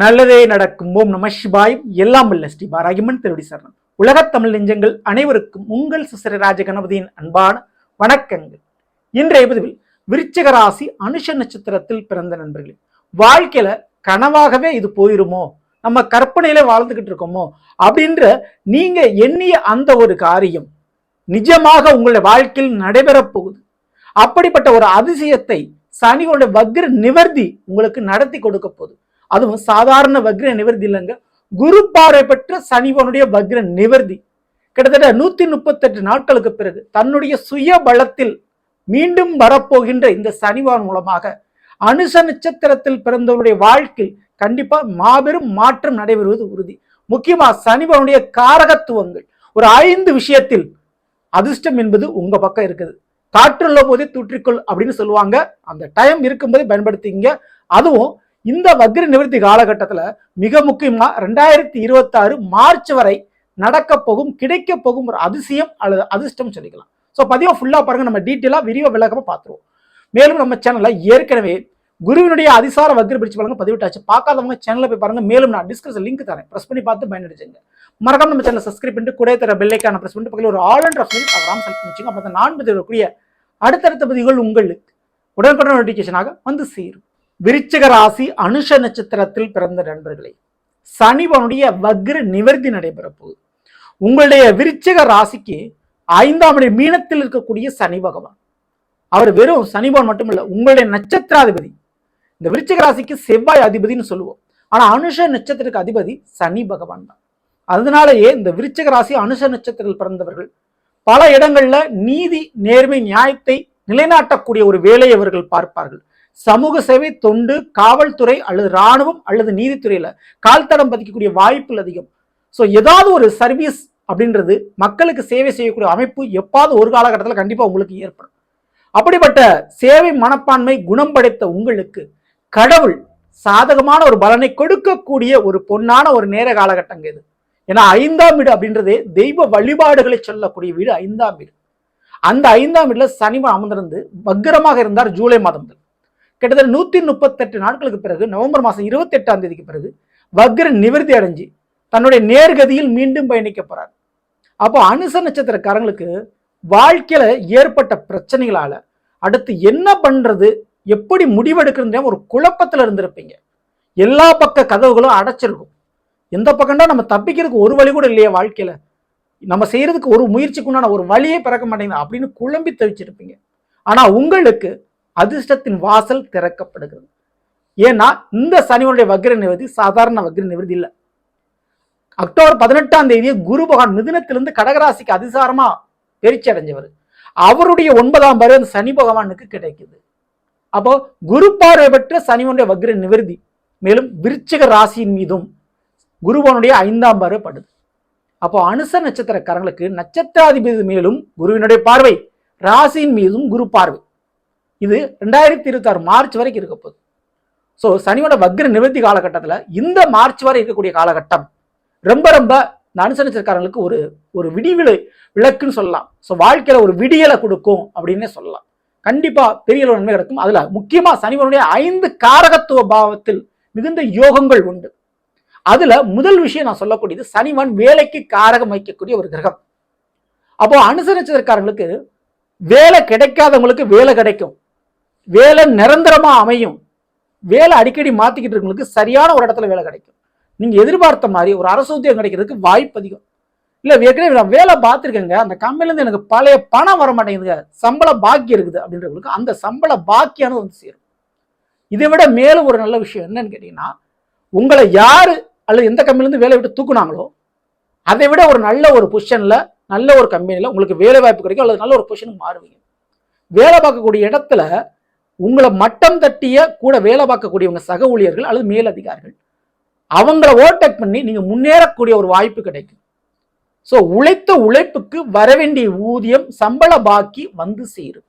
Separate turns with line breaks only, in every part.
நல்லதே நடக்கும். ஓம் நம சிவாய். எல்லாம் வல்ல ஸ்ரீ பாராகிமன் திருவடி சரணம். உலகத் தமிழ் நெஞ்சங்கள் அனைவருக்கும் உங்கள் சிசிர ராஜ கணபதியின் அன்பான வணக்கங்கள். இன்றைய பதிவில் விருச்சிக ராசி அனுஷ நட்சத்திரத்தில் பிறந்த நண்பர்களே, வாழ்க்கையில கனவாகவே இது போயிருமோ, நம்ம கற்பனையில வாழ்ந்துகிட்டு இருக்கோமோ அப்படின்ற நீங்க எண்ணிய அந்த ஒரு காரியம் நிஜமாக உங்களுடைய வாழ்க்கையில் நடைபெறப் போகுது. அப்படிப்பட்ட ஒரு அதிசயத்தை சனியோட வக்ர நிவர்த்தி உங்களுக்கு நடத்தி கொடுக்க போகுது. அதுவும் சாதாரண வக்ர நிவர்த்தி இல்லைங்க, குரு பார்வை பெற்ற சனிவனுடைய வக்ர நிவர்த்தி. கிட்டத்தட்ட 138 நாட்களுக்கு பிறகு தன்னுடைய சுய பலத்தில் மீண்டும் வரப்போகின்ற இந்த சனிவான் மூலமாக அனுஷ நட்சத்திரத்தில் பிறந்தவருடைய வாழ்க்கை கண்டிப்பா மாபெரும் மாற்றம் நடைபெறுவது உறுதி. முக்கியமா சனிவனுடைய காரகத்துவங்கள் ஒரு 5 விஷயத்தில் அதிர்ஷ்டம் என்பது உங்க பக்கம் இருக்குது. காற்றுள்ள போதே தூற்றிக்கொள் அப்படின்னு சொல்லுவாங்க. அந்த டைம் இருக்கும்போதே பயன்படுத்திங்க. அதுவும் இந்த வக்ர நிவர்த்தி காலகட்டத்தில் மிக முக்கியமா 2026 மார்ச் வரை நடக்க போகும், கிடைக்க போகும் ஒரு அதிசயம் அல்லது அதிர்ஷ்டம் சொல்லிக்கலாம். ஸோ பதிவை ஃபுல்லா பாருங்க, நம்ம டீட்டெயிலா விரிவா விளக்கமா பார்த்துருவோம். மேலும் நம்ம சேனல்ல ஏற்கனவே குருவினுடைய அதிசார வக்ர பிரிச்சு பாருங்க பதிவிட்டாச்சு. பார்க்காதவங்க சேனல்ல போய் பாருங்க. மேலும் நான் டிஸ்கிரிப்ஷன் லிங்க் தரேன், பிரஸ் பண்ணி பார்த்து பயனடைச்சுங்க. மறக்காம நம்ம சேனல் சப்ஸ்கிரைப் பண்ணிட்டு கூட தர பெல் ஐகானை பிரஸ் பண்ணிட்டு பக்கத்தில் ஒரு ஆல் அண்ட் ஆப்ஷன் தவறாம செலக்ட் பண்ணிச்சுங்க. அப்போ நான் பதிவிடக்கூடிய அடுத்தடுத்த பதிவுகள் உங்களுக்கு உடனுக்குடன் நோட்டிபிகேஷனாக வந்து சேரும். விருச்சிக ராசி அனுஷ நட்சத்திரத்தில் பிறந்த நண்பர்களே, சனிவனுடைய வக்ர நிவர்த்தி நடைபெற போகுது. உங்களுடைய விருச்சிக ராசிக்கு 5ஆம் இடம் மீனத்தில் இருக்கக்கூடிய சனி பகவான், அவர் வெறும் சனிபவன் மட்டுமல்ல, உங்களுடைய நட்சத்திராதிபதி. இந்த விருச்சிக ராசிக்கு செவ்வாய் அதிபதினு சொல்லுவோம், ஆனா அனுஷ நட்சத்திரத்துக்கு அதிபதி சனி பகவான் தான். அதனாலேயே இந்த விருச்சிக ராசி அனுஷ நட்சத்திரத்தில் பிறந்தவர்கள் பல இடங்கள்ல நீதி நேர்மை நியாயத்தை நிலைநாட்டக்கூடிய ஒரு வேலையை அவர்கள் பார்ப்பார்கள். சமூக சேவை, தொண்டு, காவல்துறை அல்லது இராணுவம் அல்லது நீதித்துறையில கால் தடம் பதிக்கக்கூடிய வாய்ப்புகள் அதிகம். ஸோ ஏதாவது ஒரு சர்வீஸ் அப்படின்றது மக்களுக்கு சேவை செய்யக்கூடிய அமைப்பு எப்பாவது ஒரு காலகட்டத்தில் கண்டிப்பா உங்களுக்கு ஏற்படும். அப்படிப்பட்ட சேவை மனப்பான்மை குணம் படைத்த உங்களுக்கு கடவுள் சாதகமான ஒரு பலனை கொடுக்கக்கூடிய ஒரு பொன்னான ஒரு நேர காலகட்டங்க இது. ஏன்னா 5ஆம் வீடு அப்படின்றதே தெய்வ வழிபாடுகளை சொல்லக்கூடிய வீடு 5ஆம் வீடு. அந்த 5ஆம் வீடுல சனிவன் அமர்ந்திருந்து வக்ரமாக இருந்தார் ஜூலை மாதம் முதல். கிட்டத்தட்ட 138 நாட்களுக்கு பிறகு நவம்பர் மாதம் 28ஆம் தேதிக்கு பிறகு வக்ர நிவர்த்தி அடைஞ்சு தன்னுடைய நேர்கதியில் மீண்டும் பயணிக்க போறார். அப்போ அனுச நட்சத்திரக்காரங்களுக்கு வாழ்க்கையில ஏற்பட்ட பிரச்சனைகளால அடுத்து என்ன பண்றது, எப்படி முடிவெடுக்கிறது ஒரு குழப்பத்துல இருந்திருப்பீங்க. எல்லா பக்க கதவுகளும் அடைச்சிருக்கும். எந்த பக்கம்டா நம்ம தப்பிக்கிறதுக்கு ஒரு வழி கூட இல்லையா, வாழ்க்கையில நம்ம செய்யறதுக்கு ஒரு முயற்சிக்குண்டான ஒரு வழியே பிறக்க மாட்டேங்குது அப்படின்னு குழம்பி தவிச்சிருப்பீங்க. ஆனா உங்களுக்கு அதிர்ஷ்டத்தின் வாசல் திறக்கப்படுகிறது. ஏன்னா இந்த சனிவனுடைய வக்ர நிவர்த்தி சாதாரண வக்ர நிவர்த்தி இல்லை. அக்டோபர் 18ஆம் தேதி குரு பகவான் மிதுனத்திலிருந்து கடகராசிக்கு அதிசாரமா பெருச்சி அடைஞ்சவர். அவருடைய 9ஆம் பார்வை அந்த சனி பகவானுக்கு கிடைக்குது. அப்போ குரு பார்வை பெற்ற சனிவனுடைய வக்ர நிவர்த்தி மேலும் விருச்சிக ராசியின் மீதும் குருவனுடைய 5ஆம் பார்வை படுது. அப்போ அனுச நட்சத்திரக்காரங்களுக்கு நட்சத்திராதிபதி மேலும் குருவினுடைய பார்வை, ராசியின் மீதும் குரு பார்வை. இது 2026 மார்ச் வரைக்கும் இருக்க போகுது. ஸோ சனியோட வக்ர நிவர்த்தி காலகட்டத்தில் இந்த மார்ச் வரை இருக்கக்கூடிய காலகட்டம் ரொம்ப ரொம்ப அனுச நட்சத்திரக்காரங்களுக்கு ஒரு விளக்குன்னு சொல்லலாம். ஸோ வாழ்க்கையில ஒரு விடியலை கொடுக்கும் அப்படின்னே சொல்லலாம். கண்டிப்பா பெரிய நன்மை கிடைக்கும். அதுல முக்கியமா சனிவனுடைய 5 காரகத்துவ பாவத்தில் மிகுந்த யோகங்கள் உண்டு. அதுல முதல் விஷயம் நான் சொல்லக்கூடியது, சனிவன் வேலைக்கு காரகம் வைக்கக்கூடிய ஒரு கிரகம். அப்போ அனுச நட்சத்திரக்காரங்களுக்கு வேலை கிடைக்காதவங்களுக்கு வேலை கிடைக்கும், வேலை நிரந்தரமா அமையும், வேலை அடிக்கடி மாத்திக்கிட்டு இருக்கவங்களுக்கு சரியான ஒரு இடத்துல வேலை கிடைக்கும். நீங்க எதிர்பார்த்த மாதிரி ஒரு அரசு உத்தியோகம் கிடைக்கிறதுக்கு வாய்ப்பு அதிகம். இல்ல ஏற்கனவே நான் வேலை பார்த்துருக்கேங்க, அந்த கம்பெனிலேருந்து எனக்கு பழைய பணம் வர மாட்டேங்குதுங்க, சம்பள பாக்கி இருக்குது அப்படின்றவங்களுக்கு அந்த சம்பள பாக்கியானது வந்து சேரும். இதை விட மேலும் ஒரு நல்ல விஷயம் என்னன்னு கேட்டீங்கன்னா, உங்களை யாரு அல்லது எந்த கம்பெனிலேருந்து வேலை விட்டு தூக்குனாங்களோ அதை விட ஒரு நல்ல ஒரு பொசிஷன்ல நல்ல ஒரு கம்பெனியில் உங்களுக்கு வேலை வாய்ப்பு கிடைக்கும் அல்லது நல்ல ஒரு பொசிஷனுக்கு மாறுவீங்க. வேலை பார்க்கக்கூடிய இடத்துல உங்களை மட்டம் தட்டிய கூட வேலை பார்க்கக்கூடியவங்க சக ஊழியர்கள் அல்லது மேலதிகாரிகள் அவங்கள ஓவர்டேக் பண்ணி நீங்க முன்னேறக்கூடிய ஒரு வாய்ப்பு கிடைக்கும். ஸோ உழைத்த உழைப்புக்கு வரவேண்டிய ஊதியம் சம்பள பாக்கி வந்து சேரும்.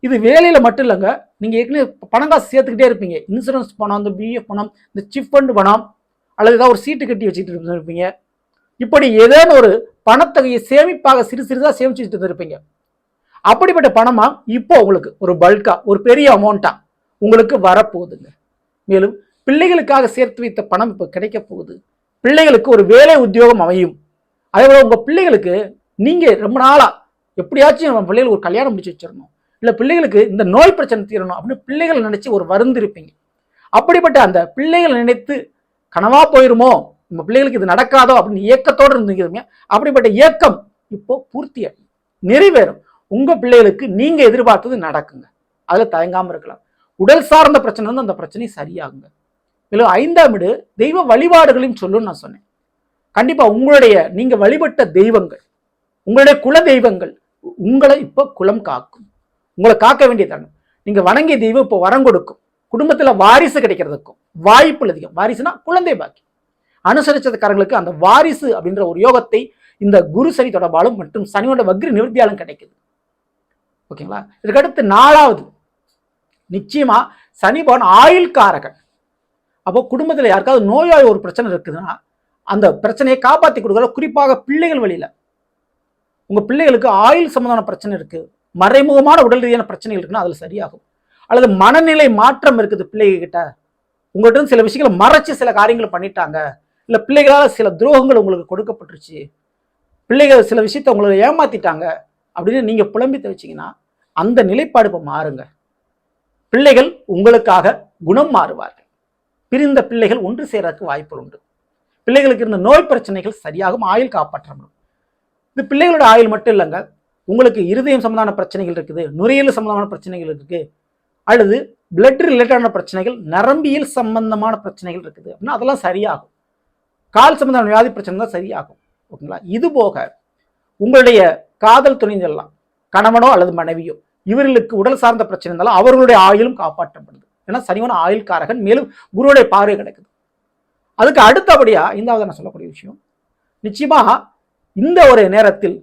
இது வேலையில மட்டும் இல்லைங்க, நீங்க ஏற்கனவே பணம் காசு சேர்த்துக்கிட்டே இருப்பீங்க. இன்சூரன்ஸ் பணம், இந்த பிஎஃப் பணம், இந்த சிப் ஃபண்ட் பணம் அல்லது ஏதாவது ஒரு சீட்டு கட்டி வச்சுட்டு இருப்பீங்க. இப்படி ஏதேனும் ஒரு பணத்தொகையை சேமிப்பாக சிறு சிறிதாக சேமிச்சுட்டு இருப்பீங்க. அப்படிப்பட்ட பணமா இப்போ உங்களுக்கு ஒரு பல்கா ஒரு பெரிய அமௌண்டா உங்களுக்கு வரப்போகுதுங்க. மேலும் பிள்ளைகளுக்காக சேர்த்து வைத்த பணம் இப்போ கிடைக்க போகுது. பிள்ளைகளுக்கு ஒரு வேலை உத்தியோகம் அமையும். அதே போல உங்க பிள்ளைகளுக்கு நீங்க ரொம்ப நாளா எப்படியாச்சும் நம்ம பிள்ளைகளுக்கு ஒரு கல்யாணம் முடிச்சு வச்சிடணும், இல்ல பிள்ளைகளுக்கு இந்த நோய் பிரச்சனை தீரணும் அப்படின்னு பிள்ளைகள் நினைச்சு ஒரு வருந்து இருப்பீங்க. அப்படிப்பட்ட அந்த பிள்ளைகளை நினைத்து கனவா போயிருமோ, நம்ம பிள்ளைகளுக்கு இது நடக்காதோ அப்படின்னு ஏக்கத்தோடு இருந்தீங்க. அப்படிப்பட்ட ஏக்கம் இப்போ பூர்த்தி நிறைவேறும். உங்க பிள்ளைகளுக்கு நீங்க எதிர்பார்த்தது நடக்குங்க. அதுல தயங்காம இருக்கலாம். உடல் சார்ந்த பிரச்சனை வந்து அந்த பிரச்சனை சரியாகுங்க. மேலும் 5ஆம் வீடு தெய்வ வழிபாடுகளையும் சொல்லுன்னு நான் சொன்னேன். கண்டிப்பா உங்களுடைய நீங்க வழிபட்ட தெய்வங்கள், உங்களுடைய குல தெய்வங்கள் உங்களை இப்ப குலம் காக்கும். உங்களை காக்க வேண்டிய தருணம். நீங்க வணங்கிய தெய்வம் இப்போ வரம் கொடுக்கும். குடும்பத்துல வாரிசு கிடைக்கிறதுக்கும் வாய்ப்பு அதிகம். வாரிசுனா குழந்தை பாக்கி. அனுசரிச்சதுக்காரங்களுக்கு அந்த வாரிசு அப்படின்ற ஒரு யோகத்தை இந்த குரு சனி தொடர்பாலும் மற்றும் சனியோட வக்ர நிவர்த்தியாலும் கிடைக்குது. ஓகேங்களா? இதுக்கடுத்து 4வது நிச்சயமா சனி பகவான் ஆயுள் காரகன். அப்போ குடும்பத்தில் யாருக்காவது நோயாளி ஒரு பிரச்சனை இருக்குதுன்னா அந்த பிரச்சனையை காப்பாற்றி கொடுக்குற, குறிப்பாக பிள்ளைகள் வழியில உங்க பிள்ளைகளுக்கு ஆயுள் சம்பந்தமான பிரச்சனை இருக்கு, மறைமுகமான உடல் ரீதியான பிரச்சனைகள் இருக்குன்னா அதுல சரியாகும். அல்லது மனநிலை மாற்றம் இருக்குது பிள்ளைகிட்ட, உங்கள்கிட்ட சில விஷயங்களை மறைச்சு சில காரியங்களை பண்ணிட்டாங்க, இல்ல பிள்ளைகளால் சில துரோகங்கள் உங்களுக்கு கொடுக்கப்பட்டுருச்சு, பிள்ளைகள் சில விஷயத்த உங்களை ஏமாத்திட்டாங்க அப்படின்னு நீங்க புலம்பி தவிச்சிங்கன்னா அந்த நிலைப்பாடு இப்போ மாறுங்க. பிள்ளைகள் உங்களுக்காக குணம் மாறுவார்கள். பிரிந்த பிள்ளைகள் ஒன்று சேரக்கு வாய்ப்புகள் உண்டு. பிள்ளைகளுக்கு இருந்த நோய் பிரச்சனைகள் சரியாகும். ஆயுள் காப்பாற்றப்படும். இது பிள்ளைகளோட ஆயுள் மட்டும் இல்லைங்க. உங்களுக்கு இருதயம் சம்பந்தமான பிரச்சனைகள் இருக்குது, நுரையீரல் சம்பந்தமான பிரச்சனைகள் இருக்கு, அல்லது பிளட் ரிலேட்டடான பிரச்சனைகள், நரம்பியல் சம்பந்தமான பிரச்சனைகள் இருக்குது அப்படின்னா அதெல்லாம் சரியாகும். கால் சம்பந்தமான வியாதி பிரச்சனை தான் சரியாகும். ஓகேங்களா? இது போக உங்களுடைய காதல் துணிந்தெல்லாம் கணவனோ அல்லது மனைவியோ இவர்களுக்கு உடல் சார்ந்த பிரச்சனை இருந்தாலும் அவர்களுடைய ஆயுளும் காப்பாற்றப்படுது. ஏன்னா சனிவன ஆயுள் காரகன். மேலும் குருவுடைய பார்வை கிடைக்குது. அதுக்கு அடுத்தபடியா 5வது நான் சொல்லக்கூடிய விஷயம், நிச்சயமா இந்த ஒரு நேரத்தில்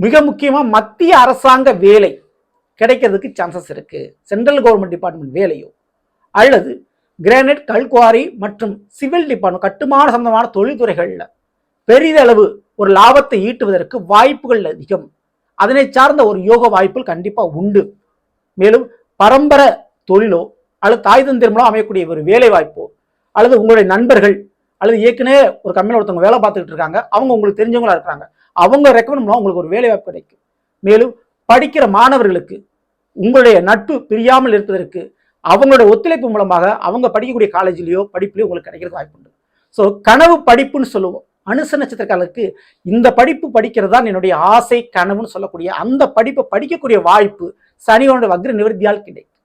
மிக முக்கியமா மத்திய அரசாங்க வேலை கிடைக்கிறதுக்கு சான்சஸ் இருக்கு. சென்ட்ரல் கவர்மெண்ட் டிபார்ட்மெண்ட் வேலையோ அல்லது கிரானைட், கல்குவாரி மற்றும் சிவில் டிபார்ட்மெண்ட் கட்டுமான சம்பந்தமான தொழில்துறைகள்ல பெரிதளவு ஒரு லாபத்தை ஈட்டுவதற்கு வாய்ப்புகள் அதிகம். அதனை சார்ந்த ஒரு யோக வாய்ப்புகள் கண்டிப்பா உண்டு. மேலும் பரம்பரை தொழிலோ அல்லது தாய் தந்திரம் மூலம் அமையக்கூடிய ஒரு வேலை வாய்ப்போ அல்லது உங்களுடைய நண்பர்கள் அல்லது ஏற்கனவே ஒரு கம்பெனியில் ஒருத்தவங்க வேலை பார்த்துக்கிட்டு இருக்காங்க, அவங்க உங்களுக்கு தெரிஞ்சவங்களா இருக்கிறாங்க, அவங்க ரெக்கமெண்ட் மூலம் உங்களுக்கு ஒரு வேலை வாய்ப்பு கிடைக்கும். மேலும் படிக்கிற மாணவர்களுக்கு உங்களுடைய நட்பு பிரியாமல் இருப்பதற்கு அவங்களுடைய ஒத்துழைப்பு மூலமாக அவங்க படிக்கக்கூடிய காலேஜ்லயோ படிப்புலையோ உங்களுக்கு கிடைக்கிறது வாய்ப்பு உண்டு. ஸோ கனவு படிப்புன்னு சொல்லுவோம். அனுச நட்சத்திரக்காரர்களுக்கு இந்த படிப்பு படிக்கிறது தான் என்னுடைய ஆசை கனவுன்னு சொல்லக்கூடிய அந்த படிப்பை படிக்கக்கூடிய வாய்ப்பு சனியோட வக்ர நிவர்த்தியால் கிடைக்கும்.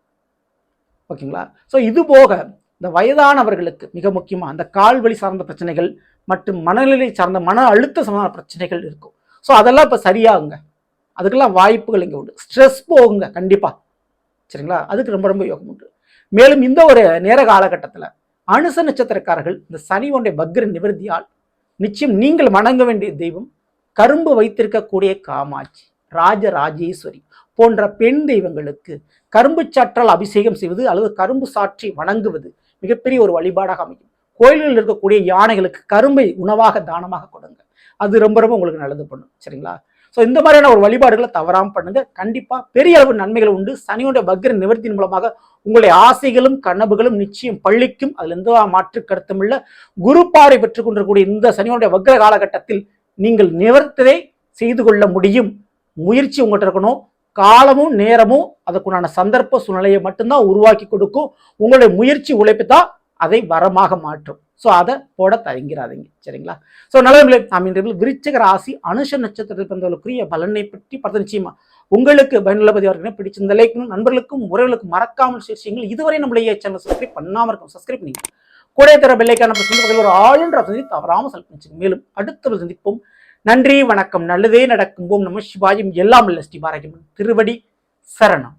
ஓகேங்களா? ஸோ இது போக இந்த வயதானவர்களுக்கு மிக முக்கியமா அந்த கால்வழி சார்ந்த பிரச்சனைகள் மற்றும் மனநிலை சார்ந்த மன அழுத்த சம்பந்தமான பிரச்சனைகள் இருக்கும். ஸோ அதெல்லாம் இப்போ சரியாகுங்க. அதுக்கெல்லாம் வாய்ப்புகள் இங்கே உண்டு. ஸ்ட்ரெஸ் போகுங்க கண்டிப்பா. சரிங்களா? அதுக்கு ரொம்ப ரொம்ப யோகம் உண்டு. மேலும் இந்த ஒரு நேர காலகட்டத்தில் அனுச நட்சத்திரக்காரர்கள் இந்த சனியோட வக்ர நிவர்த்தியால் நிச்சயம் நீங்கள் வணங்க வேண்டிய தெய்வம் கரும்பு வைத்திருக்கக்கூடிய காமாட்சி, ராஜராஜேஸ்வரி போன்ற பெண் தெய்வங்களுக்கு கரும்பு சாற்றால் அபிஷேகம் செய்வது அல்லது கரும்பு சாற்றி வணங்குவது மிகப்பெரிய ஒரு வழிபாடாக அமையும். கோயில்களில் இருக்கக்கூடிய யானைகளுக்கு கரும்பை உணவாக தானமாக கொடுங்க. அது ரொம்ப ரொம்ப உங்களுக்கு நல்லது பண்ணும். சரிங்களா? ஸோ இந்த மாதிரியான ஒரு வழிபாடுகளை தவறாமல் பண்ணுங்க. கண்டிப்பா பெரிய அளவு நன்மைகள் உண்டு. சனியோட வக்ர நிவர்த்தியின் மூலமாக உங்களுடைய ஆசைகளும் கனவுகளும் நிச்சயம் பள்ளிக்கும். அதுல எந்த மாற்று கருத்தும் இல்ல. குரு பார்வை பெற்றுக் கொண்டிருக்கக்கூடிய இந்த சனியோட வக்ர காலகட்டத்தில் நீங்கள் நிவர்த்ததை செய்து கொள்ள முடியும். முயற்சி உங்கள்கிட்ட இருக்கணும். காலமும் நேரமும் அதுக்குண்டான சந்தர்ப்ப சூழ்நிலையை மட்டும்தான் உருவாக்கி கொடுக்கும். உங்களுடைய முயற்சி உழைப்பு தான் அதை வரமாக மாற்றும். ஸோ அதை போட தயங்கிறாதீங்க. சரிங்களா? ஸோ நல்லவர்களே, நாம் இன்று விருச்சிக ராசி அனுஷ நட்சத்திரத்தில் பிறந்தவர்களுக்குரிய பலனை பற்றி பார்த்து நிச்சயமா உங்களுக்கு பயனுள்ள பதிவாக பிடிச்சிருந்த லைக்கும் நண்பர்களுக்கும் உறவுகளுக்கும் மறக்காமல் சேர்ச்சிங்கள். இதுவரை நம்மளுடைய சேனல் சப்ஸ்கிரைப் பண்ணாமல் இருக்கும், சப்ஸ்கிரைப் பண்ணிங்க. கூட தர பெல்லைக்கான ஒரு ஆளுன்ற தவறாமல் செலுத்தி. மேலும் அடுத்த சந்திப்போம். நன்றி, வணக்கம். நல்லதே நடக்கும். ஓம் நம சிவாயம். எல்லாம் இல்ல ஸ்ரீ பாரகிமன் திருவடி சரணம்.